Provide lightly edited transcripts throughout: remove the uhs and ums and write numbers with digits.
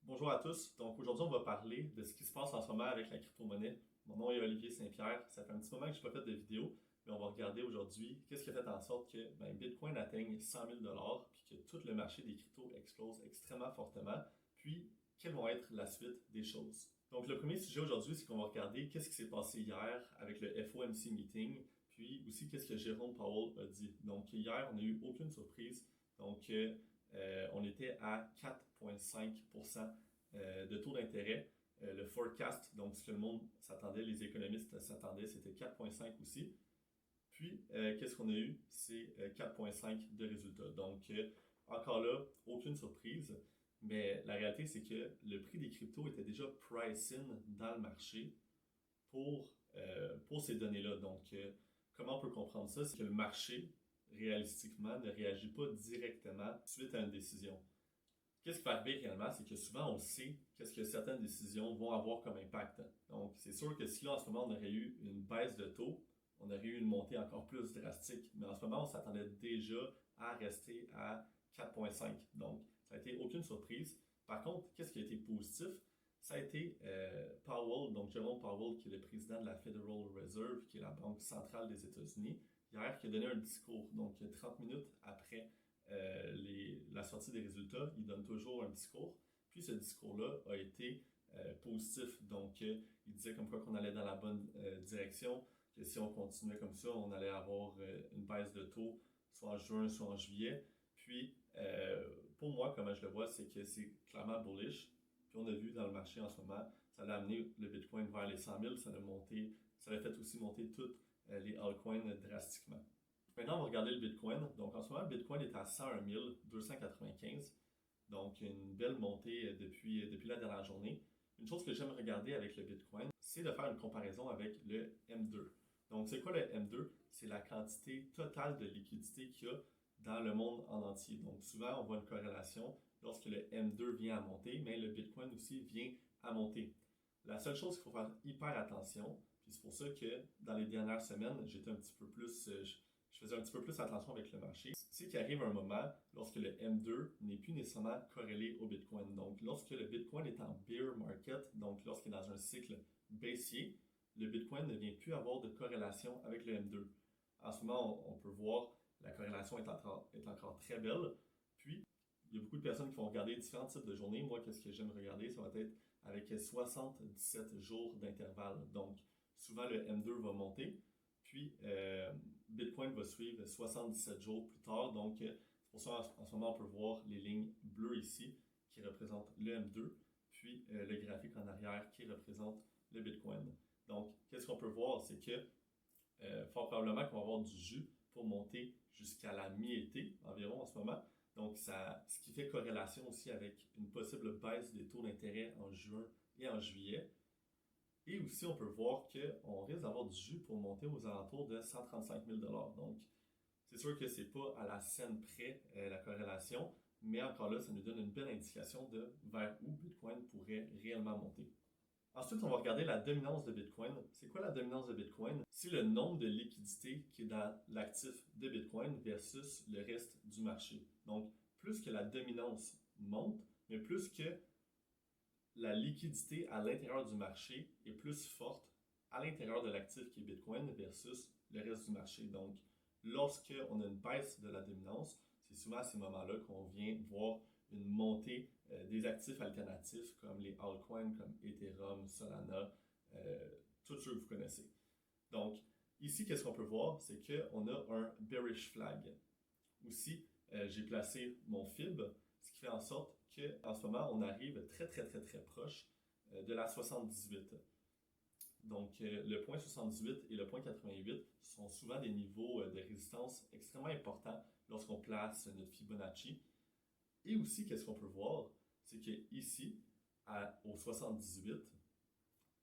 Bonjour à tous. Donc aujourd'hui, on va parler de ce qui se passe en ce moment avec la crypto-monnaie. Mon nom est Olivier Saint-Pierre. Ça fait un petit moment que je n'ai pas fait de vidéo, mais on va regarder aujourd'hui qu'est-ce qui a fait en sorte que Bitcoin atteigne 100 000 puis que tout le marché des cryptos explose extrêmement fortement. Puis, quelle vont être la suite des choses? Donc le premier sujet aujourd'hui, c'est qu'on va regarder qu'est-ce qui s'est passé hier avec le FOMC meeting, puis aussi qu'est-ce que Jérôme Powell a dit. Donc hier, on n'a eu aucune surprise. Donc on était à 4,5% de taux d'intérêt. Le forecast, donc ce que le monde s'attendait, les économistes s'attendaient, c'était 4,5 aussi. Puis, qu'est-ce qu'on a eu? C'est 4,5 de résultats. Donc, encore là, aucune surprise. Mais la réalité, c'est que le prix des cryptos était déjà price-in dans le marché pour ces données-là. Donc, comment on peut comprendre ça? C'est que le marché, réalistiquement, ne réagit pas directement suite à une décision. Qu'est-ce qui va arriver réellement, c'est que souvent on sait qu'est-ce que certaines décisions vont avoir comme impact. Donc, c'est sûr que si là en ce moment on aurait eu une baisse de taux, on aurait eu une montée encore plus drastique. Mais en ce moment, on s'attendait déjà à rester à 4,5. Donc, ça n'a été aucune surprise. Par contre, qu'est-ce qui a été positif? Ça a été Powell, donc Jerome Powell, qui est le président de la Federal Reserve, qui est la banque centrale des États-Unis, hier, qui a donné un discours. Donc, 30 minutes après la sortie des résultats, il donne toujours un discours. Puis ce discours-là a été positif. Donc, il disait comme quoi qu'on allait dans la bonne direction, que si on continuait comme ça, on allait avoir une baisse de taux, soit en juin, soit en juillet. Puis, pour moi, comment je le vois, c'est que c'est clairement bullish. Puis on a vu dans le marché en ce moment, ça a amené le Bitcoin vers les 100 000, ça a fait aussi monter toutes les altcoins drastiquement. Maintenant, on va regarder le Bitcoin. Donc, en ce moment, le Bitcoin est à 101 295. Donc, une belle montée depuis la dernière journée. Une chose que j'aime regarder avec le Bitcoin, c'est de faire une comparaison avec le M2. Donc, c'est quoi le M2? C'est la quantité totale de liquidité qu'il y a dans le monde en entier. Donc, souvent, on voit une corrélation lorsque le M2 vient à monter, mais le Bitcoin aussi vient à monter. La seule chose qu'il faut faire hyper attention, puis c'est pour ça que dans les dernières semaines, j'étais un petit peu plus, je faisais un petit peu plus attention avec le marché, c'est qu'il arrive un moment lorsque le M2 n'est plus nécessairement corrélé au Bitcoin. Donc, lorsque le Bitcoin est en bear market, donc lorsqu'il est dans un cycle baissier, le Bitcoin ne vient plus avoir de corrélation avec le M2. En ce moment, on peut voir la corrélation est encore très belle. Puis, il y a beaucoup de personnes qui vont regarder différents types de journées. Moi, qu'est-ce que j'aime regarder? Ça va être avec 77 jours d'intervalle. Donc, souvent, le M2 va monter. Puis, Bitcoin va suivre 77 jours plus tard. Donc, c'est pour ça en ce moment, on peut voir les lignes bleues ici qui représentent le M2, puis le graphique en arrière qui représente le Bitcoin. Donc, qu'est-ce qu'on peut voir? C'est que fort probablement qu'on va avoir du jus pour monter jusqu'à la mi-été environ en ce moment. Donc, ce qui fait corrélation aussi avec une possible baisse des taux d'intérêt en juin et en juillet. Et aussi, on peut voir qu'on risque d'avoir du jus pour monter aux alentours de 135 000 Donc, c'est sûr que c'est pas à la scène près la corrélation, mais encore là, ça nous donne une belle indication de vers où Bitcoin pourrait réellement monter. Ensuite, on va regarder la dominance de Bitcoin. C'est quoi la dominance de Bitcoin? C'est le nombre de liquidités qui est dans l'actif de Bitcoin versus le reste du marché. Donc, plus que la dominance monte, mais plus que la liquidité à l'intérieur du marché est plus forte à l'intérieur de l'actif qui est Bitcoin versus le reste du marché. Donc, lorsqu'on a une baisse de la dominance, c'est souvent à ces moments-là qu'on vient voir une montée des actifs alternatifs comme les altcoins, comme Ethereum, Solana, tous ceux que vous connaissez. Donc, ici, qu'est-ce qu'on peut voir? C'est qu'on a un bearish flag. Aussi, j'ai placé mon FIB, ce qui fait en sorte qu'en ce moment, on arrive très, très, très, très proche de la 78. Donc, le point 78 et le point 88 sont souvent des niveaux de résistance extrêmement importants lorsqu'on place notre Fibonacci. Et aussi, qu'est-ce qu'on peut voir? C'est qu'ici, au 78,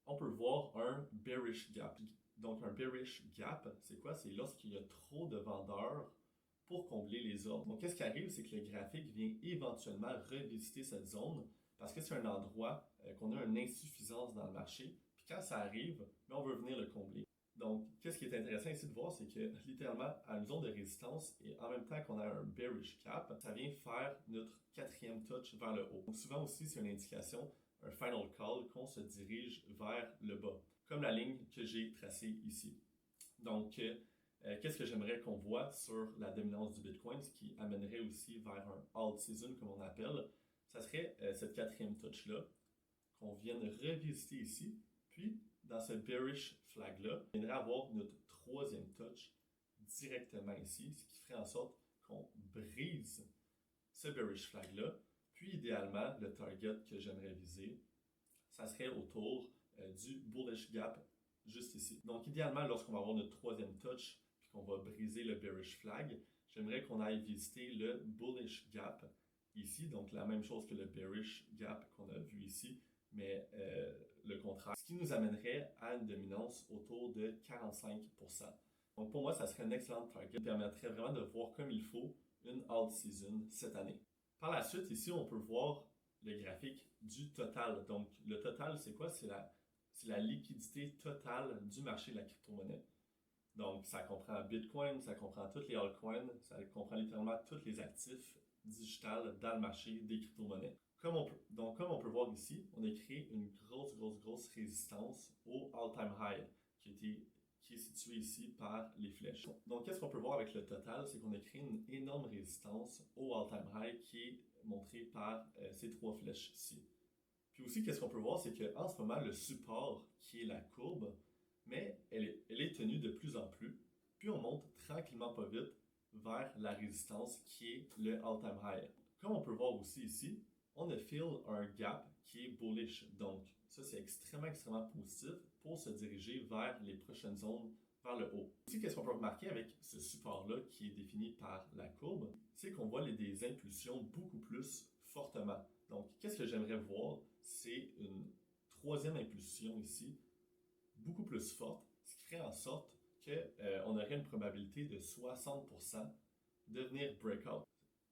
on peut voir un bearish gap. Donc, un bearish gap, c'est quoi? C'est lorsqu'il y a trop de vendeurs pour combler les ordres. Donc, qu'est-ce qui arrive? C'est que le graphique vient éventuellement revisiter cette zone parce que c'est un endroit qu'on a une insuffisance dans le marché. Puis quand ça arrive, on veut venir le combler. Donc, qu'est-ce qui est intéressant ici de voir, c'est que littéralement, à une zone de résistance et en même temps qu'on a un bearish cap, ça vient faire notre quatrième touch vers le haut. Donc, souvent aussi, c'est une indication, un final call, qu'on se dirige vers le bas, comme la ligne que j'ai tracée ici. Donc, qu'est-ce que j'aimerais qu'on voit sur la dominance du Bitcoin, ce qui amènerait aussi vers un alt season, comme on appelle, ça serait cette quatrième touch-là, qu'on vienne revisiter ici, puis dans ce bearish flag-là, on viendrait avoir notre troisième touch directement ici, ce qui ferait en sorte qu'on brise ce bearish flag-là, puis idéalement, le target que j'aimerais viser, ça serait autour du bullish gap juste ici. Donc idéalement, lorsqu'on va avoir notre troisième touch, puis qu'on va briser le bearish flag, j'aimerais qu'on aille visiter le bullish gap ici, donc la même chose que le bearish gap qu'on a vu ici, mais le contraire. Ce qui nous amènerait à une dominance autour de 45%. Donc pour moi, ça serait un excellent target qui permettrait vraiment de voir comme il faut une alt season cette année. Par la suite, ici, on peut voir le graphique du total. Donc le total, c'est quoi? C'est la liquidité totale du marché de la crypto-monnaie. Donc ça comprend Bitcoin, ça comprend toutes les altcoins, ça comprend littéralement tous les actifs digitales dans le marché des crypto-monnaies. Comme on peut voir ici, on a créé une grosse résistance au all-time high qui est situé ici par les flèches. Donc, qu'est-ce qu'on peut voir avec le total? C'est qu'on a créé une énorme résistance au all-time high qui est montrée par ces trois flèches ici. Puis aussi, qu'est-ce qu'on peut voir? C'est qu'en ce moment, le support qui est la courbe, mais elle est tenue de plus en plus. Puis on monte tranquillement pas vite vers la résistance qui est le all-time high. Comme on peut voir aussi ici, on a fill un gap qui est bullish. Donc, ça, c'est extrêmement positif pour se diriger vers les prochaines zones vers le haut. Aussi, qu'est-ce qu'on peut remarquer avec ce support-là qui est défini par la courbe, c'est qu'on voit des impulsions beaucoup plus fortement. Donc, qu'est-ce que j'aimerais voir? C'est une troisième impulsion ici, beaucoup plus forte, ce qui ferait en sorte qu'on aurait une probabilité de 60% de venir breakout.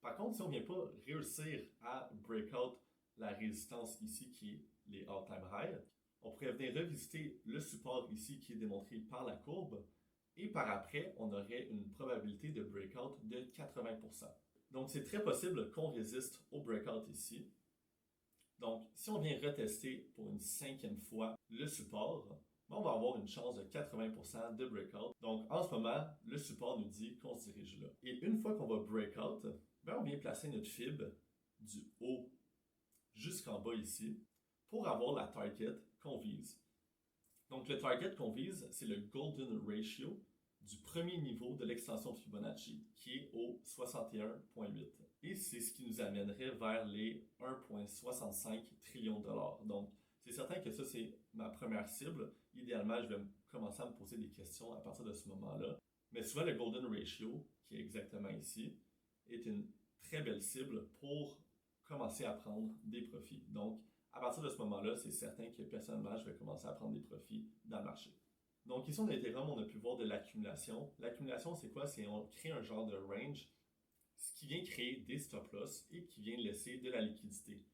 Par contre, si on ne vient pas réussir à breakout la résistance ici qui est les all-time high, on pourrait venir revisiter le support ici qui est démontré par la courbe et par après, on aurait une probabilité de breakout de 80%. Donc, c'est très possible qu'on résiste au breakout ici. Donc, si on vient retester pour une cinquième fois le support, on va avoir une chance de 80% de breakout. Donc, en ce moment, le support nous dit qu'on se dirige là. Et une fois qu'on va breakout, on vient placer notre fib du haut jusqu'en bas ici pour avoir la target qu'on vise. Donc, le target qu'on vise, c'est le Golden Ratio du premier niveau de l'extension de Fibonacci, qui est au 61,8. Et c'est ce qui nous amènerait vers les 1,65 trillions de dollars. Donc, c'est certain que ça, c'est ma première cible. Idéalement, je vais commencer à me poser des questions à partir de ce moment-là. Mais souvent, le Golden Ratio, qui est exactement ici, est une très belle cible pour commencer à prendre des profits. Donc, à partir de ce moment-là, c'est certain que personnellement, je vais commencer à prendre des profits dans le marché. Donc ici, on a Ethereum, on a pu voir de l'accumulation. L'accumulation, c'est quoi? C'est on crée un genre de range, ce qui vient créer des stop-loss et qui vient laisser de la liquidité.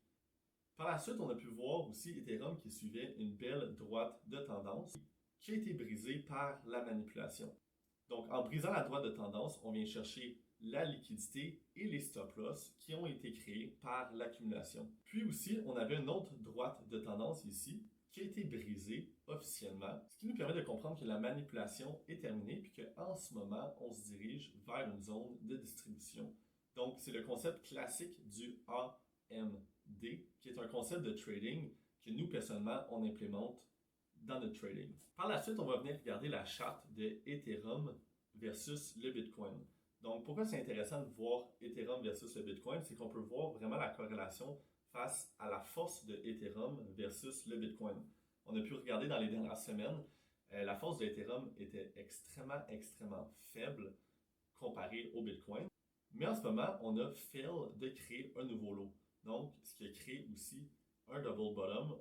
Par la suite, on a pu voir aussi Ethereum qui suivait une belle droite de tendance qui a été brisée par la manipulation. Donc en brisant la droite de tendance, on vient chercher la liquidité et les stop-loss qui ont été créés par l'accumulation. Puis aussi, on avait une autre droite de tendance ici qui a été brisée officiellement, ce qui nous permet de comprendre que la manipulation est terminée puis qu'en ce moment, on se dirige vers une zone de distribution. Donc, c'est le concept classique du AMD, qui est un concept de trading que nous, personnellement, on implémente dans notre trading. Par la suite, on va venir regarder la charte de Ethereum versus le Bitcoin. Donc, pourquoi c'est intéressant de voir Ethereum versus le Bitcoin? C'est qu'on peut voir vraiment la corrélation face à la force de Ethereum versus le Bitcoin. On a pu regarder dans les dernières semaines, la force de Ethereum était extrêmement faible comparée au Bitcoin. Mais en ce moment, on a fail de créer un nouveau lot. Donc, ce qui a créé aussi un double bottom.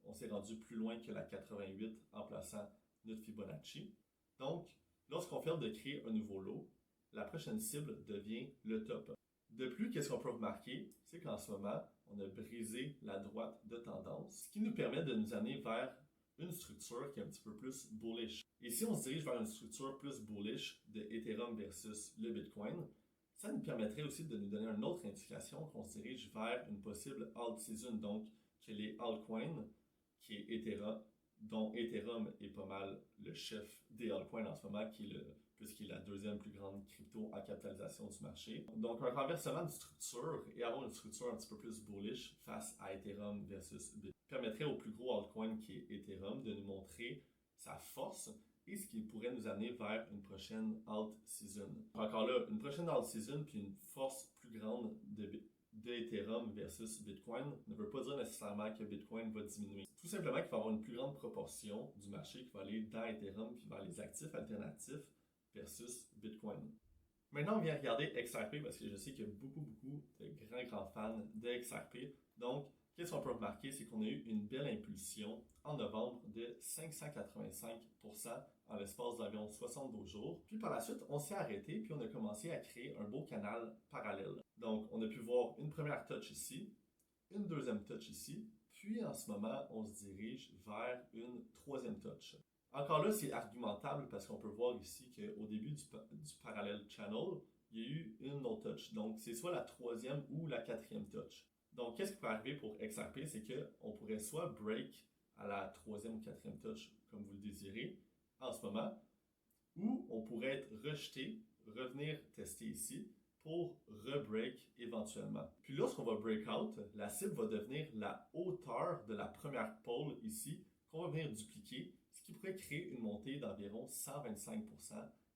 On s'est rendu plus loin que la 88 en plaçant notre Fibonacci. Donc, lorsqu'on fail de créer un nouveau lot, la prochaine cible devient le top. De plus, qu'est-ce qu'on peut remarquer? C'est qu'en ce moment, on a brisé la droite de tendance, ce qui nous permet de nous amener vers une structure qui est un petit peu plus bullish. Et si on se dirige vers une structure plus bullish de Ethereum versus le Bitcoin, ça nous permettrait aussi de nous donner une autre indication qu'on se dirige vers une possible alt season, donc que les altcoins, qui est Ethereum, dont Ethereum est pas mal le chef des altcoins en ce moment, puisqu'il est la deuxième plus grande crypto à capitalisation du marché. Donc un renversement de structure et avoir une structure un petit peu plus bullish face à Ethereum versus Bitcoin permettrait au plus gros altcoin qui est Ethereum de nous montrer sa force et ce qui pourrait nous amener vers une prochaine alt season. Encore là, une prochaine alt season puis une force plus grande de Ethereum versus Bitcoin ne veut pas dire nécessairement que Bitcoin va diminuer. Tout simplement qu'il va y avoir une plus grande proportion du marché qui va aller dans Ethereum puis vers les actifs alternatifs versus Bitcoin. Maintenant, on vient regarder XRP parce que je sais qu'il y a beaucoup de grands fans de XRP. Donc, qu'est-ce qu'on peut remarquer, c'est qu'on a eu une belle impulsion en novembre de 585% en l'espace d'environ 72 jours. Puis par la suite, on s'est arrêté puis on a commencé à créer un beau canal parallèle. Donc, on a pu voir une première touch ici, une deuxième touch ici, puis en ce moment, on se dirige vers une troisième touch. Encore là, c'est argumentable parce qu'on peut voir ici qu'au début du parallèle channel, il y a eu une no touch. Donc, c'est soit la troisième ou la quatrième touch. Donc, qu'est-ce qui peut arriver pour XRP? C'est qu'on pourrait soit break à la troisième ou quatrième touch, comme vous le désirez, en ce moment, ou on pourrait être rejeté, revenir tester ici, pour rebreak éventuellement. Puis lorsqu'on va break out, la cible va devenir la hauteur de la première pole ici, qu'on va venir dupliquer, ce qui pourrait créer une montée d'environ 125%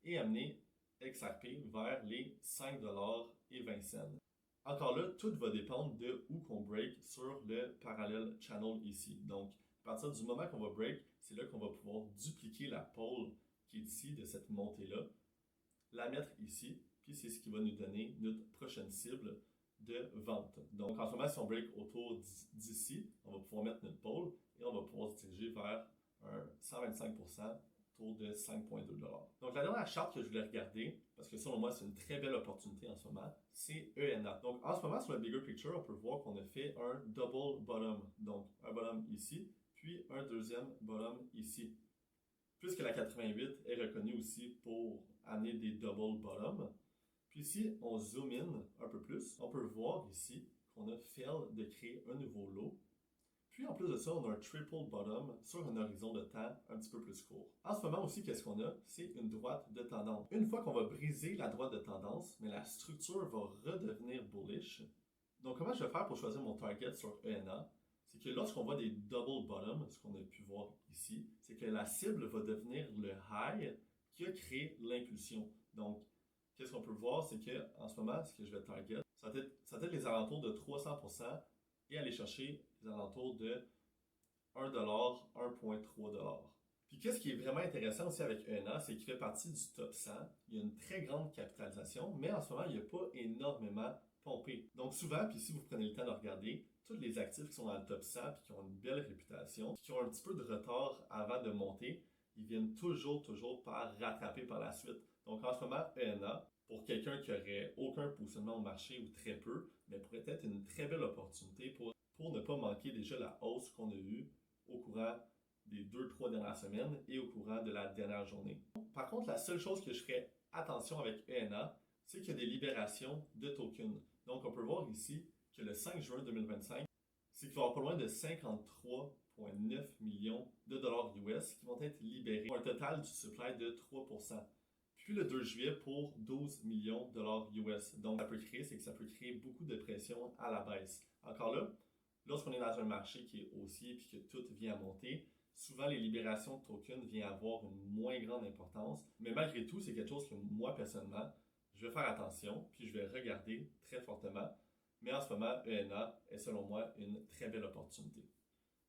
et amener XRP vers les 5,20$. Encore là, tout va dépendre de où qu'on break sur le parallel channel ici. Donc, à partir du moment qu'on va break, c'est là qu'on va pouvoir dupliquer la pole qui est ici de cette montée-là, la mettre ici, puis c'est ce qui va nous donner notre prochaine cible de vente. Donc, en ce moment, si on break autour d'ici, on va pouvoir mettre notre pole et on va pouvoir se diriger vers un 125% autour de 5,2$. Donc, la dernière charte que je voulais regarder, parce que selon moi, c'est une très belle opportunité en ce moment, c'est ENA. Donc, en ce moment, sur le bigger picture, on peut voir qu'on a fait un double bottom. Donc, un bottom ici, puis un deuxième bottom ici. Puisque la 88 est reconnue aussi pour amener des double bottom. Puis si on zoom in un peu plus, on peut voir ici qu'on a fail de créer un nouveau low. Puis en plus de ça, on a un triple bottom sur un horizon de temps un petit peu plus court. En ce moment aussi, qu'est-ce qu'on a? C'est une droite de tendance. Une fois qu'on va briser la droite de tendance, mais la structure va redevenir bullish. Donc comment je vais faire pour choisir mon target sur ENA? C'est que lorsqu'on voit des double bottom, ce qu'on a pu voir ici, c'est que la cible va devenir le high qui a créé l'impulsion. Donc, qu'est-ce qu'on peut voir, c'est qu'en ce moment, ce que je vais target, ça va être les alentours de 300% et aller chercher les alentours de 1$, 1,3$. Puis qu'est-ce qui est vraiment intéressant aussi avec ENA, c'est qu'il fait partie du top 100. Il y a une très grande capitalisation, mais en ce moment, il n'y a pas énormément pompé. Donc souvent, puis si vous prenez le temps de regarder, tous les actifs qui sont dans le top 100 puis qui ont une belle réputation, puis qui ont un petit peu de retard avant de monter, ils viennent toujours par rattraper par la suite. Donc en ce moment, ENA, pour quelqu'un qui aurait aucun positionnement au marché ou très peu, mais pourrait être une très belle opportunité pour ne pas manquer déjà la hausse qu'on a eue au courant des 2-3 dernières semaines et au courant de la dernière journée. Par contre, la seule chose que je ferais attention avec ENA, c'est qu'il y a des libérations de tokens. Donc, on peut voir ici que le 5 juin 2025, c'est qu'il va y avoir pas loin de 53,9 millions de dollars US qui vont être libérés pour un total du supply de 3%. Puis le 2 juillet pour 12 millions de dollars US. Donc, ça peut créer beaucoup de pression à la baisse. Encore là, lorsqu'on est dans un marché qui est haussier et que tout vient à monter, souvent les libérations de tokens viennent avoir une moins grande importance. Mais malgré tout, c'est quelque chose que moi, personnellement, je vais faire attention, puis je vais regarder très fortement. Mais en ce moment, ENA est selon moi une très belle opportunité.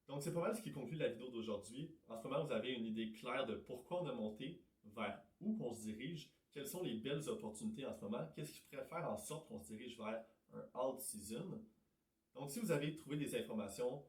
Donc, c'est pas mal ce qui conclut la vidéo d'aujourd'hui. En ce moment, vous avez une idée claire de pourquoi on a monté, vers où qu'on se dirige, quelles sont les belles opportunités en ce moment, qu'est-ce qui pourrait faire en sorte qu'on se dirige vers un alt season. Donc, si vous avez trouvé des informations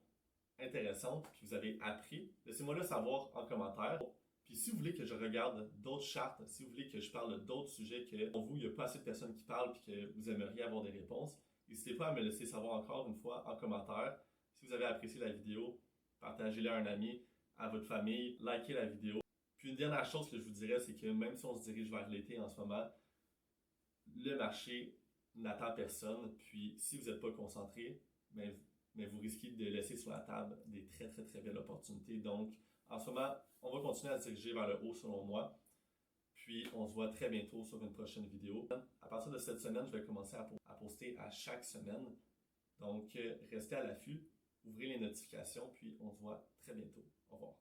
intéressantes, puis vous avez appris, laissez-moi le savoir en commentaire. Puis si vous voulez que je regarde d'autres chartes, si vous voulez que je parle d'autres sujets que pour vous, il n'y a pas assez de personnes qui parlent puis que vous aimeriez avoir des réponses, n'hésitez pas à me laisser savoir encore une fois en commentaire. Si vous avez apprécié la vidéo, partagez-la à un ami. à votre famille, likez la vidéo. Puis une dernière chose que je vous dirais, c'est que même si on se dirige vers l'été en ce moment, le marché n'attend personne. Puis si vous n'êtes pas concentré, mais vous risquez de laisser sur la table des très très très belles opportunités. Donc en ce moment, on va continuer à se diriger vers le haut selon moi. Puis on se voit très bientôt sur une prochaine vidéo. À partir de cette semaine, je vais commencer à poster à chaque semaine. Donc restez à l'affût, ouvrez les notifications, puis on se voit très bientôt. Au revoir.